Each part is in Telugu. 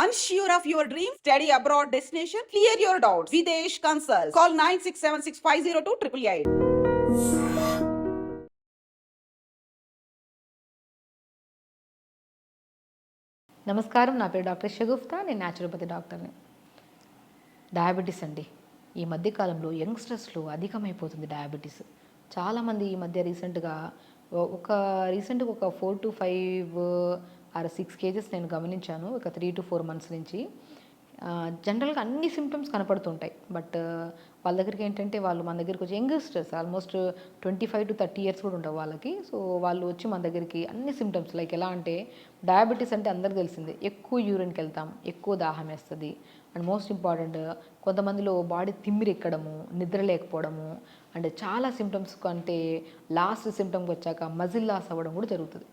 Unsure of your dream? Study abroad destination? Clear your doubts. Videsh Consult. Call 9676502888. నమస్కారం, నా పేరు డాక్టర్ షగుఫ్తా. నేను న్యాచురోపతి డాక్టర్ని. డయాబెటీస్ అండి, ఈ మధ్యకాలంలో యంగ్స్టర్స్లో అధికమైపోతుంది డయాబెటీస్. చాలామంది ఈ మధ్య రీసెంట్గా ఒక 4 to 5 ఆర్ 6 కేజెస్ నేను గమనించాను ఒక 3 to 4 months నుంచి. జనరల్గా అన్ని సిమ్టమ్స్ కనపడుతుంటాయి. బట్ వాళ్ళ దగ్గరికి ఏంటంటే వాళ్ళు మన దగ్గరికి వచ్చి యంగ్స్టర్స్ ఆల్మోస్ట్ 25 to 30 years కూడా ఉండవు వాళ్ళకి. సో వాళ్ళు వచ్చి మన దగ్గరికి అన్ని సిమ్టమ్స్ లైక్ ఎలా అంటే, డయాబెటీస్ అంటే అందరికి తెలిసిందే, ఎక్కువ యూరిన్కి వెళ్తాం, ఎక్కువ దాహం వేస్తుంది, అండ్ మోస్ట్ ఇంపార్టెంట్ కొంతమందిలో బాడీ తిమ్మిరి ఎక్కడము, నిద్ర లేకపోవడము, అండ్ చాలా సిమ్టమ్స్ అంటే లాస్ట్ సిమ్టమ్కి వచ్చాక మజిల్ లాస్ అవ్వడం కూడా జరుగుతుంది.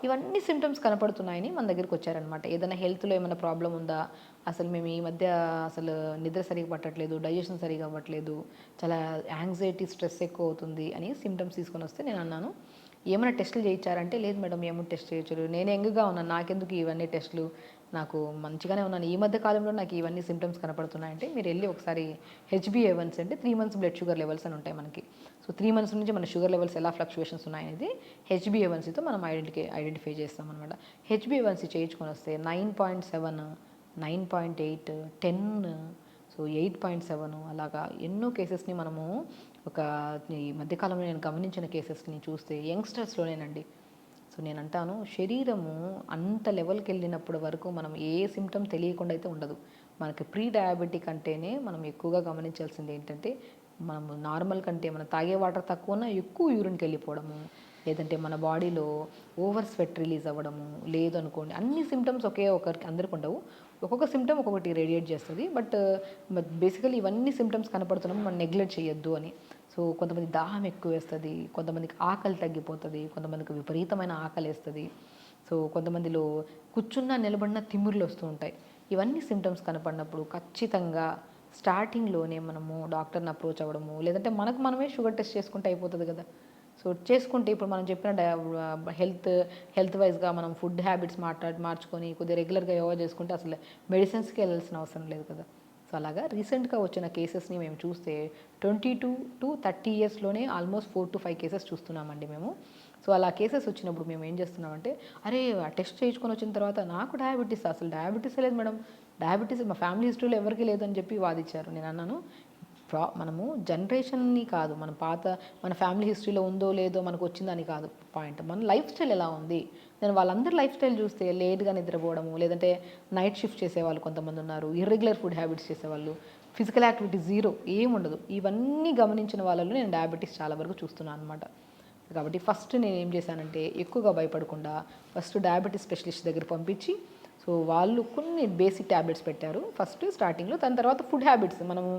ఇవన్నీ సిమ్టమ్స్ కనపడుతున్నాయని మన దగ్గరికి వచ్చారనమాట. ఏదైనా హెల్త్లో ఏమైనా ప్రాబ్లం ఉందా, అసలు మేము ఈ మధ్య అసలు నిద్ర సరిగా పట్టట్లేదు, డైజెషన్ సరిగా అవ్వట్లేదు, చాలా యాంగ్జైటీ, స్ట్రెస్ ఎక్కువ అవుతుంది అని సిమ్టమ్స్ తీసుకొని వస్తే నేను అన్నాను, ఏమైనా టెస్టులు చేయించారంటే, లేదు మేడం ఏమో టెస్ట్ చేయొచ్చు, నేను యంగ్గా ఉన్నాను, నాకెందుకు ఇవన్నీ టెస్టులు, నాకు మంచిగానే ఉన్నాను, ఈ మధ్య కాలంలో నాకు ఇవన్నీ సిమ్టమ్స్ కనపడుతున్నాయంటే మీరు వెళ్ళి ఒకసారి HbA1c అంటే 3 months బ్లడ్ షుగర్ లెవెల్స్ అని ఉంటాయి మనకి. సో 3 months నుంచి మన షుగర్ లెవెల్స్ ఎలా ఫ్లక్చువేషన్స్ ఉన్నాయనేది HbA1cతో మనం ఐడెంటిఫై చేస్తాం అనమాట. HbA1c చేయించుకొని వస్తే 9.7, 9.8, 10, సో 8.7 అలాగా ఎన్నో కేసెస్ని మనము ఈ మధ్యకాలంలో నేను గమనించిన కేసెస్ని చూస్తే యంగ్స్టర్స్లోనేనండి. సో నేను అంటాను, శరీరము అంత లెవెల్కి వెళ్ళినప్పటి వరకు మనం ఏ సిమ్టమ్ తెలియకుండా అయితే ఉండదు. మనకి ప్రీ డయాబెటిక్ అంటేనే మనం ఎక్కువగా గమనించాల్సింది ఏంటంటే, మనము నార్మల్ కంటే మనం తాగే వాటర్ తక్కువ ఉన్నా ఎక్కువ యూరిన్కి వెళ్ళిపోవడము, లేదంటే మన బాడీలో ఓవర్ స్వెట్ రిలీజ్ అవ్వడము, లేదు అనుకోండి అన్ని సిమ్టమ్స్ ఒకరికి అందరికి ఉండవు, ఒక్కొక్క సిమ్టమ్ ఒక్కొక్కటి రేడియేట్ చేస్తుంది. బట్ బేసికలీ ఇవన్నీ సిమ్టమ్స్ కనపడుతున్నాము, మనం నెగ్లెక్ట్ చేయొద్దు అని. సో కొంతమంది దాహం ఎక్కువ వేస్తుంది, కొంతమందికి ఆకలి తగ్గిపోతుంది, కొంతమందికి విపరీతమైన ఆకలి వేస్తుంది, సో కొంతమందిలో కూర్చున్నా నిలబడినా తిమ్మురులు వస్తూ ఉంటాయి. ఇవన్నీ సిమ్టమ్స్ కనపడినప్పుడు ఖచ్చితంగా స్టార్టింగ్లోనే మనము డాక్టర్ని అప్రోచ్ అవ్వడము, లేదంటే మనకు మనమే షుగర్ టెస్ట్ చేసుకుంటే అయిపోతుంది కదా. సో చేసుకుంటే ఇప్పుడు మనం చెప్పిన హెల్త్ వైజ్గా మనం ఫుడ్ హ్యాబిట్స్ మార్చుకొని కొద్దిగా రెగ్యులర్గా యోగా చేసుకుంటే అసలు మెడిసిన్స్కి వెళ్ళాల్సిన అవసరం లేదు కదా. సో అలాగా రీసెంట్గా వచ్చిన కేసెస్ని మేము చూస్తే 22 to 30 yearsలోనే ఆల్మోస్ట్ 4 to 5 కేసెస్ చూస్తున్నామండి మేము. సో అలా కేసెస్ వచ్చినప్పుడు మేము ఏం చేస్తున్నామంటే, అరే ఆ టెస్ట్ చేయించుకొని వచ్చిన తర్వాత నాకు డయాబెటీస్, అసలు డయాబెటీస్ లేదు మేడం, డయాబెటీస్ మా ఫ్యామిలీ హిస్టరీలో ఎవరికీ లేదని చెప్పి వాదించారు. నేను అన్నాను, మనము జనరేషన్ని కాదు, మన ఫ్యామిలీ హిస్టరీలో ఉందో లేదో మనకు వచ్చిందని కాదు పాయింట్, మన లైఫ్ స్టైల్ ఎలా ఉంది. నేను వాళ్ళందరి లైఫ్ స్టైల్ చూస్తే లేట్గా నిద్రపోవడము, లేదంటే నైట్ షిఫ్ట్ చేసేవాళ్ళు కొంతమంది ఉన్నారు, ఇర్రెగ్యులర్ ఫుడ్ హ్యాబిట్స్ చేసేవాళ్ళు, ఫిజికల్ యాక్టివిటీ జీరో, ఏముండదు. ఇవన్నీ గమనించిన వాళ్ళలో నేను డయాబెటీస్ చాలా వరకు చూస్తున్నాను అనమాట. కాబట్టి ఫస్ట్ నేను ఏం చేశానంటే, ఎక్కువగా భయపడకుండా ఫస్ట్ డయాబెటీస్ స్పెషలిస్ట్ దగ్గర పంపించి, సో వాళ్ళు కొన్ని బేసిక్ ట్యాబ్లెట్స్ పెట్టారు ఫస్ట్ స్టార్టింగ్లో. దాని తర్వాత ఫుడ్ హ్యాబిట్స్ మనము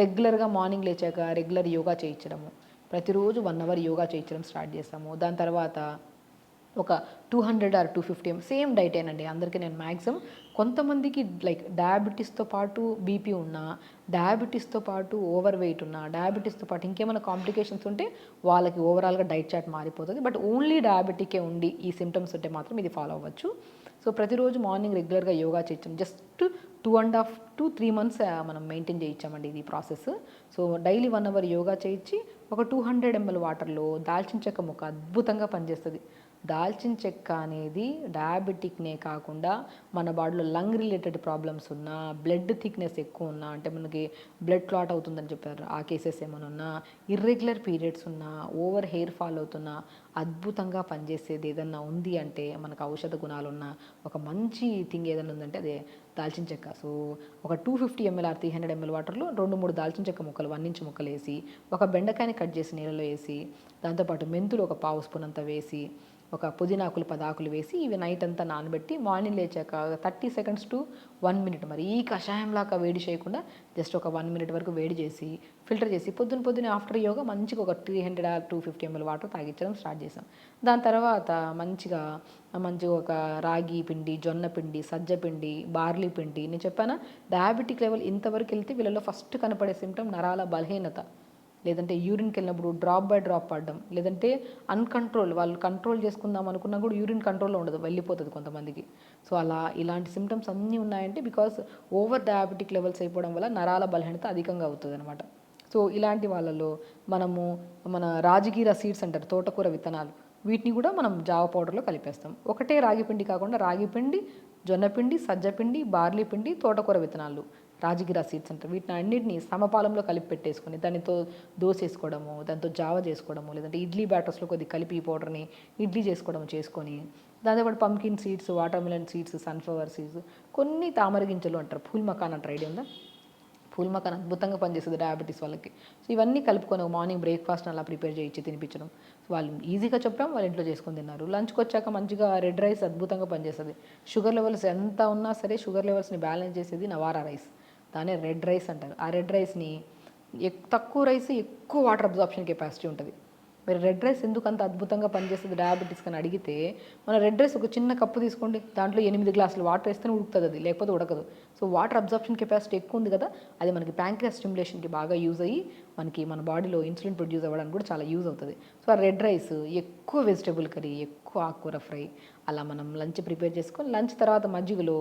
రెగ్యులర్గా మార్నింగ్ లేచాక రెగ్యులర్ యోగా చేయించడము, ప్రతిరోజు 1 hour యోగా చేయించడం స్టార్ట్ చేస్తాము. దాని తర్వాత ఒక 200 or 250 సేమ్ డైటేనండి అందరికీ. నేను మ్యాక్సిమం కొంతమందికి లైక్ డయాబెటీస్తో పాటు బీపీ ఉన్నా, డయాబెటీస్తో పాటు ఓవర్ వెయిట్ ఉన్నా, డయాబెటీస్తో పాటు ఇంకేమైనా కాంప్లికేషన్స్ ఉంటే వాళ్ళకి ఓవరాల్గా డైట్ చార్ట్ మారిపోతుంది. బట్ ఓన్లీ డయాబెటికే ఉండి ఈ సిమ్టమ్స్ ఉంటే మాత్రం ఇది ఫాలో అవ్వచ్చు. సో ప్రతిరోజు మార్నింగ్ రెగ్యులర్గా యోగా చేయించాం. జస్ట్ 2.5 to 3 months మనం మెయింటైన్ చేయించామండి ఇది process. So daily 1 hour yoga చేయించి ఒక 200 ml వాటర్లో దాల్చిన చెక్క ముక్క అద్భుతంగా పనిచేస్తుంది. దాల్చిన చెక్క అనేది డయాబెటిక్నే కాకుండా మన బాడీలో లంగ్ రిలేటెడ్ ప్రాబ్లమ్స్ ఉన్నా, బ్లడ్ థిక్నెస్ ఎక్కువ ఉన్నా, అంటే మనకి బ్లడ్ క్లాట్ అవుతుందని చెప్పారు ఆ కేసెస్ ఏమైనా ఉన్నా, ఇర్రెగ్యులర్ పీరియడ్స్ ఉన్నా, ఓవర్ హెయిర్ ఫాల్ అవుతున్నా, అద్భుతంగా పనిచేసేది ఏదన్నా ఉంది అంటే, మనకు ఔషధ గుణాలు ఉన్న ఒక మంచి థింగ్ ఏదైనా ఉందంటే అదే దాల్చిన చెక్క. సో ఒక 250 ml or 300 ml వాటర్లో 2-3 దాల్చిన చెక్క ముక్కలు 1 inch ముక్కలు వేసి, ఒక బెండకాయని కట్ చేసి నీళ్ళలో వేసి, దాంతోపాటు మెంతులు ఒక 1/2 స్పూన్ అంతా వేసి, ఒక పుదీనాకులు 10 ఆకులు వేసి, ఇవి నైట్ అంతా నానబెట్టి మార్నింగ్ లేచాక 30 seconds to 1 minute మరి ఈ కషాయంలాగా వేడి చేయకుండా జస్ట్ ఒక 1 minute వరకు వేడి చేసి ఫిల్టర్ చేసి పొద్దున ఆఫ్టర్ యోగా మంచిగా ఒక 300 or 250 ml వాటర్ తాగించడం స్టార్ట్ చేసాం. దాని తర్వాత మంచిగా ఒక రాగి పిండి, జొన్న పిండి, సజ్జ పిండి, బార్లీ పిండి. నేను చెప్పానా డయాబెటిక్ లెవెల్ ఇంతవరకు వెళ్తే వీళ్ళలో ఫస్ట్ కనపడే సిమ్టమ్ నరాల బలహీనత. లేదంటే యూరిన్కి వెళ్ళినప్పుడు డ్రాప్ బై డ్రాప్ పడడం, లేదంటే అన్కంట్రోల్, వాళ్ళు కంట్రోల్ చేసుకుందాం అనుకున్నా కూడా యూరిన్ కంట్రోల్లో ఉండదు, వెళ్ళిపోతుంది కొంతమందికి. సో అలా ఇలాంటి సిమ్టమ్స్ అన్నీ ఉన్నాయంటే బికాస్ ఓవర్ డయాబెటిక్ లెవెల్స్ అయిపోవడం వల్ల నరాల బలహీనత అధికంగా అవుతుంది అనమాట. సో ఇలాంటి వాళ్ళలో మనము మన రాజగిర సీడ్స్ అంటారు, తోటకూర విత్తనాలు, వీటిని కూడా మనం జావ పౌడర్లో కలిపేస్తాం. ఒకటే రాగి పిండి కాకుండా రాగి పిండి, జొన్నపిండి, సజ్జపిండి, బార్లీ పిండి, తోటకూర విత్తనాలు, రాజగిరా సీడ్స్ అంటారు, వీటిని అన్నింటినీ సమపాలంలో కలిపి పెట్టేసుకొని దానితో దోశ వేసుకోవడము, దాంతో జావ చేసుకోవడము, లేదంటే ఇడ్లీ బ్యాటర్స్లో కొద్ది కలిపి ఈ పౌడర్ని ఇడ్లీ చేసుకోవడం చేసుకొని, దాంతోపాటు pumpkin seeds, water melon seeds, sunflower seeds, కొన్ని తామర గింజలు అంటారు, పూల్ మకాన్ అంటారు, ఐడియా ఉందా? పూల్ మకాన్ అద్భుతంగా పనిచేస్తుంది డయాబెటీస్ వాళ్ళకి. సో ఇవన్నీ కలుపుకొని మార్నింగ్ బ్రేక్ఫాస్ట్ అలా ప్రిపేర్ చేయించి తినిపించడం. సో వాళ్ళు ఈజీగా చెప్పాం, వాళ్ళ ఇంట్లో చేసుకొని తిన్నారు. లంచ్కి వచ్చాక మంచిగా రెడ్ రైస్ అద్భుతంగా పనిచేస్తుంది. షుగర్ లెవెల్స్ ఎంత ఉన్నా సరే షుగర్ లెవెల్స్ని బ్యాలెన్స్ చేసేది నవారా రైస్, దానే రెడ్ రైస్ అంటారు. ఆ రెడ్ రైస్ని తక్కువ రైస్ ఎక్కువ వాటర్ అబ్జార్ప్షన్ కెపాసిటీ ఉంటుంది. మీరు రెడ్ రైస్ ఎందుకు అంత అద్భుతంగా పనిచేస్తుంది డయాబెటీస్ అని అడిగితే, మన రెడ్ రైస్ ఒక చిన్న కప్పు తీసుకోండి, దాంట్లో 8 గ్లాసులు వాటర్ వేస్తేనే ఉడుకుతుంది, అది లేకపోతే ఉడకదు. సో వాటర్ అబ్జార్ప్షన్ కెపాసిటీ ఎక్కువ ఉంది కదా, అది మనకి ప్యాంక్రియాస్ స్టిమ్యులేషన్కి బాగా యూజ్ అయ్యి మనకి మన బాడీలో ఇన్సులిన్ ప్రొడ్యూస్ అవ్వడానికి కూడా చాలా యూజ్ అవుతుంది. సో ఆ రెడ్ రైస్ ఎక్కువ వెజిటబుల్ కర్రీ, ఎక్కువ ఆకుకూర ఫ్రై, అలా మనం లంచ్ ప్రిపేర్ చేసుకొని లంచ్ తర్వాత మజ్జిగలో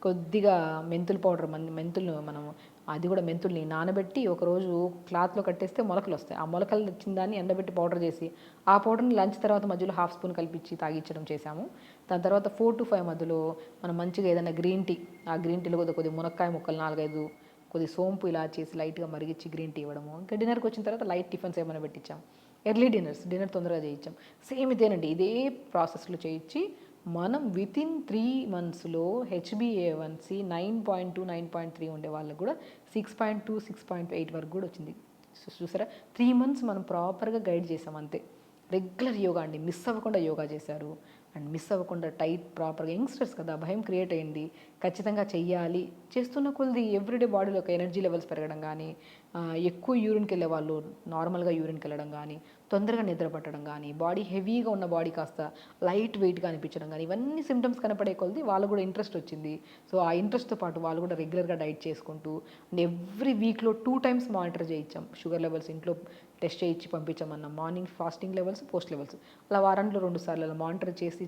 కొద్దిగా మెంతుల పౌడర్, మెంతులు మనం అది కూడా మెంతుల్ని నానబెట్టి ఒకరోజు క్లాత్లో కట్టేస్తే మొలకలు వస్తాయి. ఆ మొలకలు వచ్చిన దాన్ని ఎండబెట్టి పౌడర్ చేసి ఆ పౌడర్ని లంచ్ తర్వాత మధ్యలో హాఫ్ స్పూన్ కలిపించి తాగించడం చేశాము. దాని తర్వాత 4 to 5 మధ్యలో మనం మంచిగా ఏదైనా గ్రీన్ టీ, ఆ గ్రీన్ టీలో కొద్ది మునక్కాయ ముక్కలు 4-5, కొద్ది సోంపు ఇలా చేసి లైట్గా మరిగించి గ్రీన్ టీ ఇవ్వడము. ఇంకా డిన్నర్కి వచ్చిన తర్వాత లైట్ టిఫిన్స్ ఏమైనా పెట్టించాం. ఎర్లీ డిన్నర్ తొందరగా చేయించాం. సేమ్ ఇదేనండి, ఇదే ప్రాసెస్లో చేయించి మనం వితిన్ 3 monthsలో HbA1c 9.2, 9.3 ఉండే వాళ్ళకు కూడా 6.2, 6.8 వరకు కూడా వచ్చింది. చూసారా, 3 months మనం ప్రాపర్గా గైడ్ చేసాం అంతే. రెగ్యులర్ యోగా అండి, మిస్ అవ్వకుండా యోగా చేశారు అండ్ మిస్ అవ్వకుండా టైట్ ప్రాపర్గా. యంగ్స్టర్స్ కదా, భయం క్రియేట్ అయింది, ఖచ్చితంగా చెయ్యాలి. చేస్తున్న కొద్ది ఎవ్రీడే బాడీలో ఒక ఎనర్జీ లెవెల్స్ పెరగడం కానీ, ఎక్కువ యూరిన్కి వెళ్ళే వాళ్ళు నార్మల్గా యూరిన్కి వెళ్ళడం కానీ, తొందరగా నిద్ర పట్టడం కానీ, బాడీ హెవీగా ఉన్న బాడీ కాస్త లైట్ వెయిట్గా అనిపించడం కానీ, ఇవన్నీ సిమ్టమ్స్ కనపడే కొలది వాళ్ళకు కూడా ఇంట్రెస్ట్ వచ్చింది. సో ఆ ఇంట్రెస్ట్తో పాటు వాళ్ళు కూడా రెగ్యులర్గా డైట్ చేసుకుంటూ అండ్ ఎవ్రీ వీక్లో 2 times మానిటర్ చేయించాం. షుగర్ లెవెల్స్ ఇంట్లో టెస్ట్ చేయించి పంపించామన్నాం. Morning fasting levels, post levels, అలా వారంలో 2 సార్లు అలా మానిటర్ చేస్తే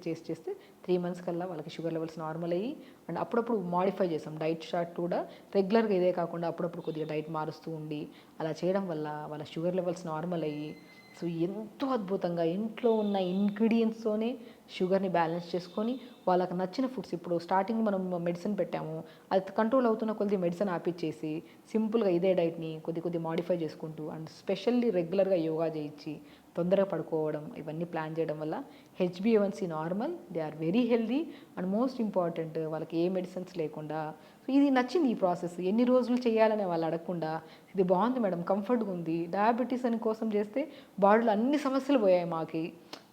3 months కల్లా వాళ్ళకి షుగర్ లెవెల్స్ నార్మల్ అయ్యి అండ్ అప్పుడప్పుడు మాడిఫై చేసాం. డైట్ చార్ట్ కూడా రెగ్యులర్గా ఇదే కాకుండా అప్పుడప్పుడు కొద్దిగా డైట్ మారుస్తూ ఉండి అలా చేయడం వల్ల వాళ్ళ షుగర్ లెవెల్స్ నార్మల్ అయ్యి, సో ఎంతో అద్భుతంగా ఇంట్లో ఉన్న ఇంగ్రీడియంట్స్తోనే షుగర్ని బ్యాలెన్స్ చేసుకొని వాళ్ళకి నచ్చిన ఫుడ్స్, ఇప్పుడు స్టార్టింగ్ మనం మెడిసిన్ పెట్టాము, అది కంట్రోల్ అవుతున్న కొద్ది మెడిసిన్ ఆపిచ్చేసి సింపుల్గా ఇదే డైట్ని కొద్ది మాడిఫై చేసుకుంటూ అండ్ స్పెషల్లీ రెగ్యులర్గా యోగా చేయించి తొందరగా పడుకోవడం, ఇవన్నీ ప్లాన్ చేయడం వల్ల HbA1c normal, they are very healthy and most important వాళ్ళకి ఏ మెడిసిన్స్ లేకుండా. సో ఇది నచ్చింది ఈ ప్రాసెస్. ఎన్ని రోజులు చేయాలని వాళ్ళు అడగకుండా ఇది బాగుంది మేడం, కంఫర్ట్గా ఉంది, డయాబెటీస్ అని కోసం చేస్తే బాడీలో అన్ని సమస్యలు పోయాయి. మాకి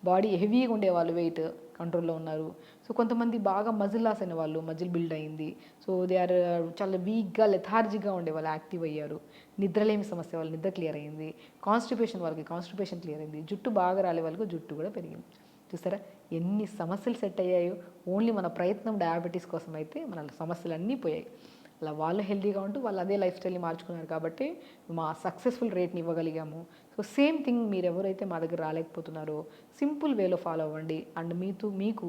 బాడీ హెవీగా ఉండేవాళ్ళు వెయిట్ కంట్రోల్లో ఉన్నారు. సో కొంతమంది బాగా మజిల్ లాస్ అయిన వాళ్ళు, మజిల్ బిల్డ్ అయింది. సో దే ఆర్ చాలా వీక్గా లెథార్జిక్గా ఉండే వాళ్ళు యాక్టివ్ అయ్యారు. నిద్రలేమి సమస్య వాళ్ళు నిద్ర క్లియర్ అయింది. కాన్స్టిపేషన్ వాళ్ళకి కాన్స్టిపేషన్ క్లియర్ అయింది. జుట్టు బాగా రాలే వాళ్ళకి జుట్టు కూడా పెరిగింది. చూసారా ఎన్ని సమస్యలు సెట్ అయ్యాయో. ఓన్లీ మన ప్రయత్నం డయాబెటీస్ కోసం అయితే మన సమస్యలు అన్నీ పోయాయి. అలా వాళ్ళు హెల్తీగా ఉంటూ వాళ్ళు అదే లైఫ్ స్టైల్ని మార్చుకున్నారు కాబట్టి మా సక్సెస్ఫుల్ రేట్ని ఇవ్వగలిగాము. సో సేమ్ థింగ్ మీరు ఎవరైతే మా దగ్గర రాలేకపోతున్నారో సింపుల్ వేలో ఫాలో అవ్వండి. అండ్ మీకు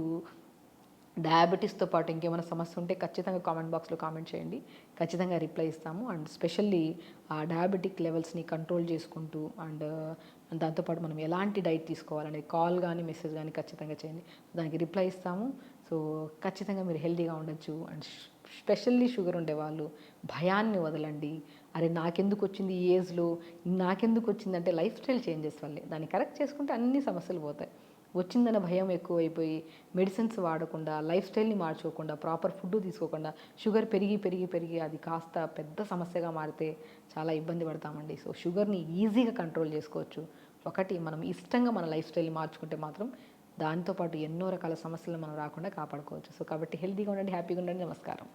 డయాబెటీస్తో పాటు ఇంకేమైనా సమస్య ఉంటే ఖచ్చితంగా కామెంట్ బాక్స్లో కామెంట్ చేయండి, ఖచ్చితంగా రిప్లై ఇస్తాము. అండ్ స్పెషల్లీ ఆ డయాబెటిక్ లెవెల్స్ని కంట్రోల్ చేసుకుంటూ అండ్ దాంతోపాటు మనం ఎలాంటి డైట్ తీసుకోవాలనేది కాల్ కానీ మెసేజ్ కానీ ఖచ్చితంగా చేయండి, దానికి రిప్లై ఇస్తాము. సో ఖచ్చితంగా మీరు హెల్తీగా ఉండొచ్చు. అండ్ స్పెషల్లీ షుగర్ ఉండేవాళ్ళు భయాన్ని వదలండి. అరే నాకెందుకు వచ్చింది ఈ ఏజ్లో, నాకెందుకు వచ్చిందంటే లైఫ్ స్టైల్ చేంజెస్ వల్లే. దాన్ని కరెక్ట్ చేసుకుంటే అన్ని సమస్యలు పోతాయి. వచ్చిందన్న భయం ఎక్కువైపోయి మెడిసిన్స్ వాడకుండా, లైఫ్ స్టైల్ని మార్చుకోకుండా, ప్రాపర్ ఫుడ్ తీసుకోకుండా షుగర్ పెరిగి అది కాస్త పెద్ద సమస్యగా మారితే చాలా ఇబ్బంది పడతామండి. సో షుగర్ని ఈజీగా కంట్రోల్ చేసుకోవచ్చు. ఒకటి మనం ఇష్టంగా మన లైఫ్ స్టైల్ని మార్చుకుంటే మాత్రం దాంతోపాటు ఎన్నో రకాల సమస్యలు మనం రాకుండా కాపాడుకోవచ్చు. సో కాబట్టి హెల్తీగా ఉండండి, హ్యాపీగా ఉండండి. నమస్కారం.